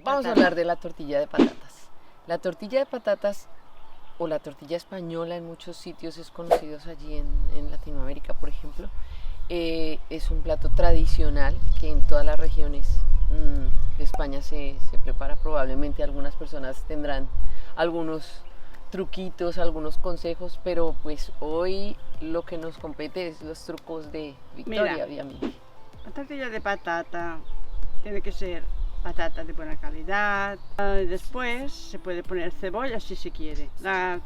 Vamos a hablar de la tortilla de patatas. La tortilla de patatas o la tortilla española en muchos sitios es conocido allí en Latinoamérica, por ejemplo. Es un plato tradicional que en todas las regiones de España se prepara. Probablemente algunas personas tendrán algunos truquitos, algunos consejos, pero pues hoy lo que nos compete es los trucos de Victoria, obviamente. La tortilla de patata tiene que ser patata de buena calidad. Después se puede poner cebolla si se quiere. La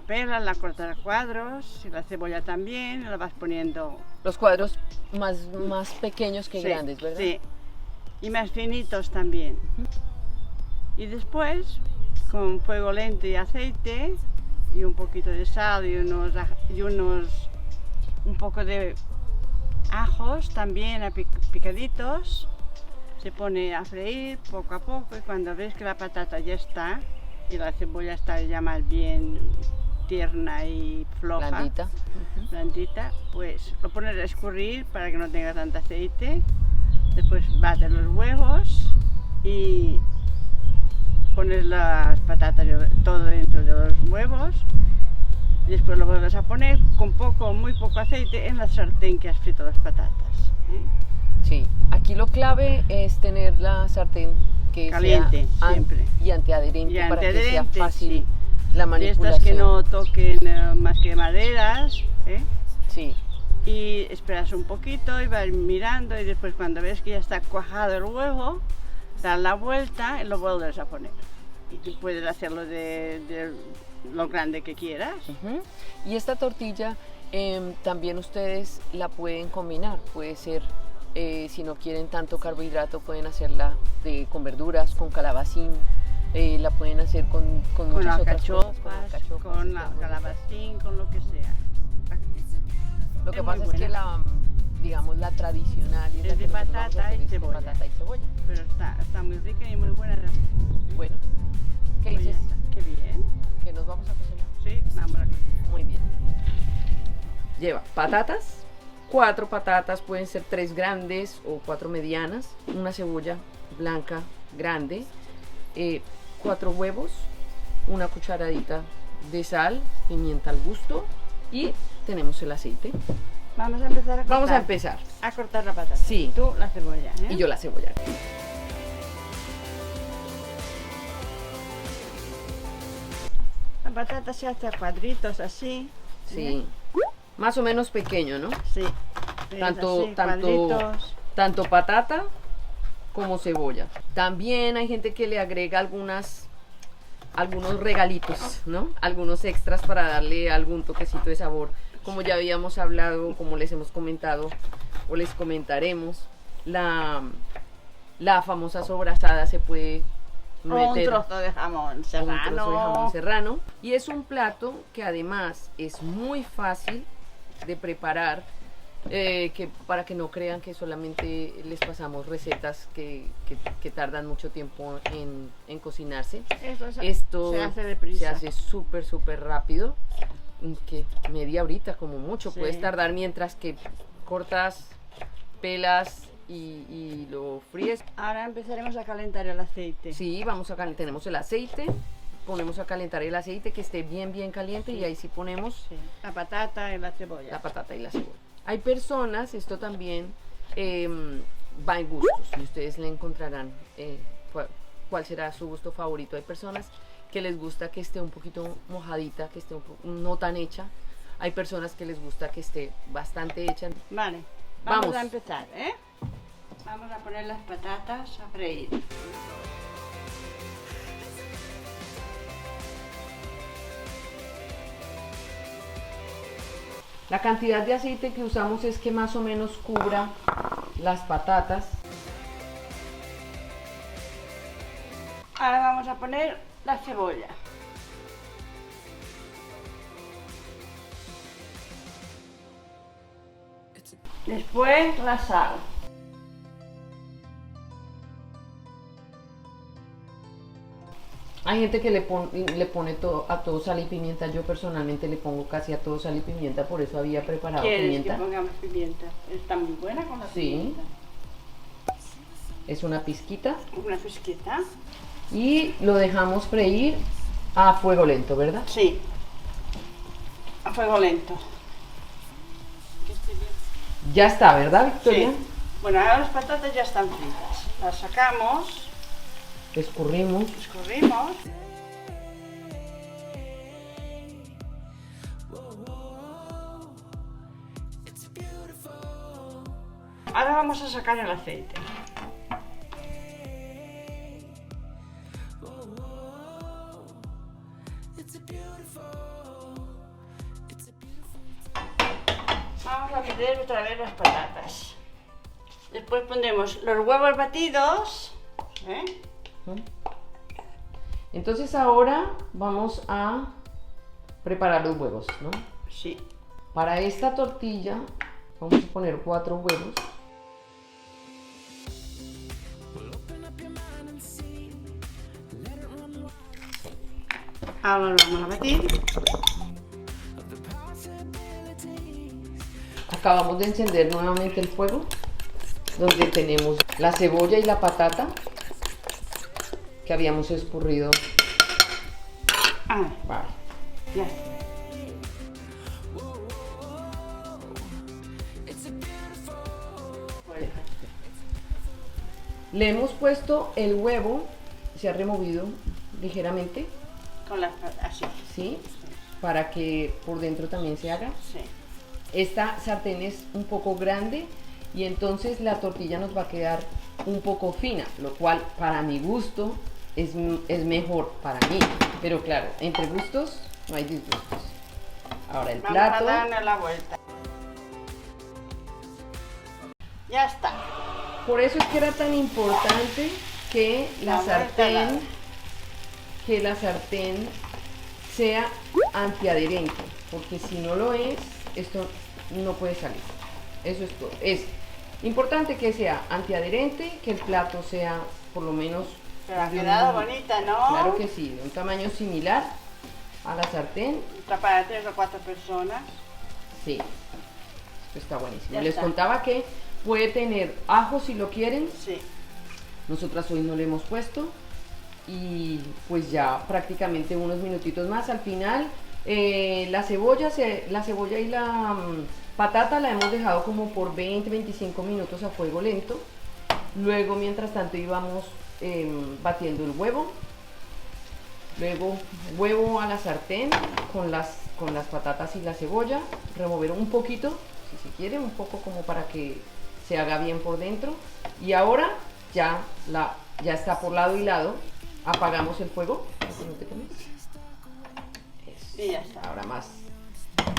pela, la cortas a cuadros, y la cebolla también, la vas poniendo. Los cuadros más pequeños que grandes, ¿verdad? Sí, y más finitos también. Y después, con fuego lento y aceite, y un poquito de sal y un poco de ajos también picaditos, se pone a freír poco a poco, y cuando ves que la patata ya está y la cebolla está ya más bien tierna y floja, blandita, pues lo pones a escurrir para que no tenga tanto aceite. Después bates los huevos y pones las patatas todo dentro de los huevos. Después lo vuelves a poner con muy poco aceite en la sartén que has frito las patatas. Sí, aquí lo clave es tener la sartén que caliente, sea siempre. Y antiadherente, para que sea fácil la manipulación. De estas que no toquen más que maderas. Sí. Y esperas un poquito y vas mirando, y después cuando ves que ya está cuajado el huevo, das la vuelta y lo vuelves a poner. Y tú puedes hacerlo de lo grande que quieras. Y esta tortilla también ustedes la pueden combinar. Puede ser, si no quieren tanto carbohidrato, pueden hacerla con verduras, con calabacín. La pueden hacer con muchas otras cosas. Con calabacín, con lo que sea. Lo que pasa es que la tradicional es de patata y cebolla. Pero está muy rica y muy buena. Bueno, ¿qué dices? Qué bien. ¿Que nos vamos a cocinar? Sí, vamos a cocinar. Muy bien. Lleva patatas, 4 patatas, pueden ser 3 grandes o 4 medianas, una cebolla blanca grande, 4 huevos, una cucharadita de sal, pimienta al gusto, y tenemos el aceite. Vamos a empezar a cortar. Vamos a empezar a cortar la patata. Sí. Tú la cebolla. Y yo la cebolla. La patata se hace a cuadritos así. Sí. Más o menos pequeño, ¿no? Sí. Tanto patata como cebolla. También hay gente que le agrega algunos regalitos, ¿no? Algunos extras para darle algún toquecito de sabor. Como ya habíamos hablado, como les hemos comentado o les comentaremos, la famosa sobrasada se puede meter. Un trozo de jamón serrano. Un trozo de jamón serrano. Y es un plato que además es muy fácil de preparar, para que no crean que solamente les pasamos recetas que tardan mucho tiempo en cocinarse. Esto se hace deprisa. Se hace súper rápido, que media horita como mucho puedes tardar, mientras que cortas, pelas y lo fríes. Ahora empezaremos a calentar el aceite. Sí, tenemos el aceite. Ponemos a calentar el aceite, que esté bien caliente, y ahí sí ponemos la patata y la cebolla. Hay personas, esto también va en gustos, y ustedes le encontrarán cuál será su gusto favorito. Hay personas que les gusta que esté un poquito mojadita, que esté no tan hecha. Hay personas que les gusta que esté bastante hecha. Vale, vamos a empezar, Vamos a poner las patatas a freír. La cantidad de aceite que usamos es que más o menos cubra las patatas. Ahora vamos a poner la cebolla. Después la sal. Hay gente que le pone a todo sal y pimienta. Yo personalmente le pongo casi a todo sal y pimienta, por eso había preparado ¿Quieres pimienta. que pongamos pimienta? Está muy buena con la pimienta. Es una pizquita. Una pizquita. Y lo dejamos freír a fuego lento, ¿verdad? Sí. A fuego lento. Ya está, ¿verdad, Victoria? Sí. Bueno, ahora las patatas ya están fritas. Las sacamos, Escurrimos. escurrimos. Ahora vamos a sacar el aceite. Vamos a meter otra vez las patatas. Después pondremos los huevos batidos. ¿Eh? Entonces ahora vamos a preparar los huevos, ¿no? Sí. Para esta tortilla vamos a poner 4 huevos. Ahora lo vamos a batir. Acabamos de encender nuevamente el fuego, donde tenemos la cebolla y la patata que habíamos escurrido. Ah, Vale. ya. Le hemos puesto el huevo, se ha removido ligeramente, Con las así. ¿sí? Para que por dentro también se haga. Sí. Esta sartén es un poco grande y entonces la tortilla nos va a quedar un poco fina, lo cual para mi gusto es mejor para mí. Pero claro, entre gustos no hay disgustos. Ahora el Vamos plato. a darle la vuelta. Ya está. Por eso es que era tan importante que La vuelta dada. que la sartén sea antiadherente, porque si no lo es, esto no puede salir. Eso es todo. Es importante que sea antiadherente, que el plato sea por lo menos Pero ha de un- quedado bonita, ¿no? Claro que sí, de un tamaño similar a la sartén. Está para 3 o 4 personas. Sí, esto está buenísimo. Ya Les está. contaba que puede tener ajo si lo quieren. Sí. Nosotras hoy no le hemos puesto. Y pues ya prácticamente unos minutitos más. Al final la cebolla y la patata la hemos dejado como por 20-25 minutos a fuego lento. Luego mientras tanto íbamos batiendo el huevo. Luego huevo a la sartén con las patatas y la cebolla. Remover un poquito, si se quiere, un poco como para que se haga bien por dentro. Y ahora ya está por lado y lado. Apagamos el fuego. ¿No te comes? Eso. Y ya está. Ahora más.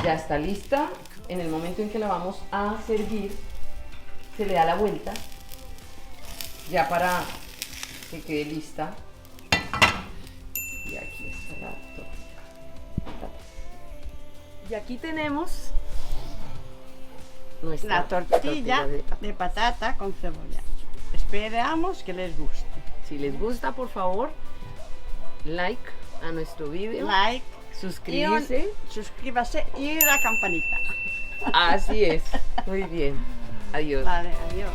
Ya está lista. En el momento en que la vamos a servir, se le da la vuelta. Ya para que quede lista. Y aquí está la tortilla. Y aquí tenemos nuestra La tortilla de patata con cebolla. Esperamos que les guste. Si les gusta, por favor, like a nuestro vídeo, Like, suscribirse. suscríbase y la campanita. Así es. Muy bien. Adiós. Vale, adiós.